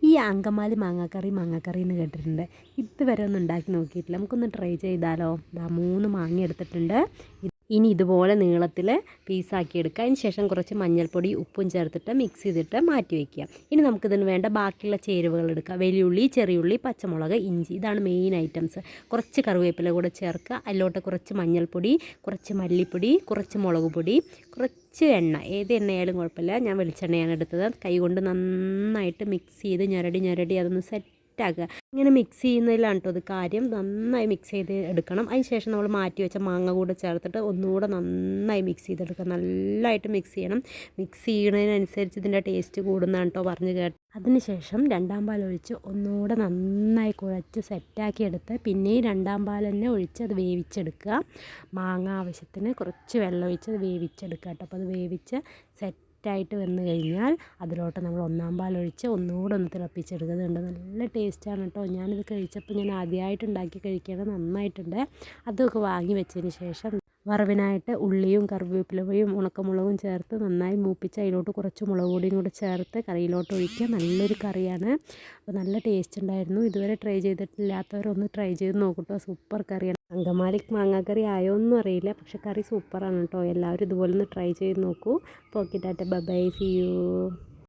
ഈ അങ്കമാലി മാങ്ങാക്കറി എന്ന് കേട്ടിട്ടുണ്ട്. ഇതുവരെ ഒന്നും ഉണ്ടാക്കി നോക്കിയിട്ടില്ല. നമുക്കൊന്ന് ട്രൈ ചെയ്താലോ? 3 മാങ്ങ എടുത്തിട്ടുണ്ട്. ഇനി ഇതുപോലെ നീളത്തിൽ പീസാക്കി എടുക്കുക. അതിന് ശേഷം കുറച്ച് മഞ്ഞൾപ്പൊടി ഉപ്പും ചേർത്തിട്ട് മിക്സ് ചെയ്തിട്ട് മാറ്റി വയ്ക്കുക. ഇനി നമുക്കിതിന് വേണ്ട ബാക്കിയുള്ള ചേരുവകൾ എടുക്കുക. വലിയുള്ളി, ചെറിയുള്ളി, പച്ചമുളക്, ഇഞ്ചി, ഇതാണ് മെയിൻ ഐറ്റംസ്. കുറച്ച് കറിവേപ്പില കൂടെ ചേർക്കുക. അതിലോട്ട് കുറച്ച് മഞ്ഞൾപ്പൊടി, കുറച്ച് മല്ലിപ്പൊടി, കുറച്ച് മുളക് പൊടി, കുറച്ച് എണ്ണ, ഏത് എണ്ണയായാലും കുഴപ്പമില്ല. ഞാൻ വെളിച്ചെണ്ണയാണ് എടുത്തത്. കൈ കൊണ്ട് നന്നായിട്ട് മിക്സ് ചെയ്ത് ഞരടി അതൊന്ന് സെറ്റ് ആക്കുക. ഇങ്ങനെ മിക്സ് ചെയ്യുന്നതിലാണ് കേട്ടോ അത് കാര്യം. നന്നായി മിക്സ് ചെയ്ത് എടുക്കണം. അതിന് ശേഷം നമ്മൾ മാറ്റി വെച്ച മാങ്ങ കൂടെ ചേർത്തിട്ട് ഒന്നുകൂടെ നന്നായി മിക്സ് ചെയ്തെടുക്കുക. നല്ലതായിട്ട് മിക്സ് ചെയ്യണം. മിക്സ് ചെയ്യുന്നതിനനുസരിച്ച് ഇതിൻ്റെ ടേസ്റ്റ് കൂടുന്നതാണ് കേട്ടോ പറഞ്ഞ് കേട്ട്. അതിന് ശേഷം 2ാം പാൽ ഒഴിച്ച് ഒന്നുകൂടെ നന്നായി കുഴച്ച് സെറ്റാക്കി എടുത്ത് പിന്നെയും 2ാം പാൽ തന്നെ ഒഴിച്ച് അത് വേവിച്ചെടുക്കുക. മാങ്ങ ആവശ്യത്തിന് കുറച്ച് വെള്ളം ഒഴിച്ച് അത് വേവിച്ചെടുക്കുക കേട്ടോ. അപ്പോൾ അത് വേവിച്ച് സെറ്റായിട്ട് വന്നു കഴിഞ്ഞാൽ അതിലോട്ട് നമ്മൾ 1ാം പാൽ ഒഴിച്ച് ഒന്നുകൂടെ ഒന്ന് തിളപ്പിച്ചെടുക്കുന്നുണ്ട്. നല്ല ടേസ്റ്റാണ് കേട്ടോ. ഞാനിത് കഴിച്ചപ്പോൾ ഞാൻ ആദ്യമായിട്ട് ഉണ്ടാക്കി കഴിക്കുകയാണ്. നന്നായിട്ടുണ്ട്. അതൊക്കെ വാങ്ങി വെച്ചതിന് ശേഷം വറവിനായിട്ട് ഉള്ളിയും കറിവേപ്പിലയും ഉണക്കമുളകും ചേർത്ത് നന്നായി മൂപ്പിച്ച് അതിലോട്ട് കുറച്ച് മുളക് പൊടിയും കൂടെ ചേർത്ത് കറിയിലോട്ട് ഒഴിക്കുക. നല്ലൊരു കറിയാണ്. അപ്പോൾ നല്ല ടേസ്റ്റ് ഉണ്ടായിരുന്നു. ഇതുവരെ ട്രൈ ചെയ്തിട്ടില്ലാത്തവരൊന്ന് ട്രൈ ചെയ്ത് നോക്കട്ടോ. സൂപ്പർ കറിയാണ്. അങ്കമാലി മാങ്ങാക്കറി ആയോന്നും അറിയില്ല, പക്ഷെ കറി സൂപ്പറാണ് കേട്ടോ. എല്ലാവരും ഇതുപോലെ ഒന്ന് ട്രൈ ചെയ്ത് നോക്കൂ. Okay, tata, bye bye, see U.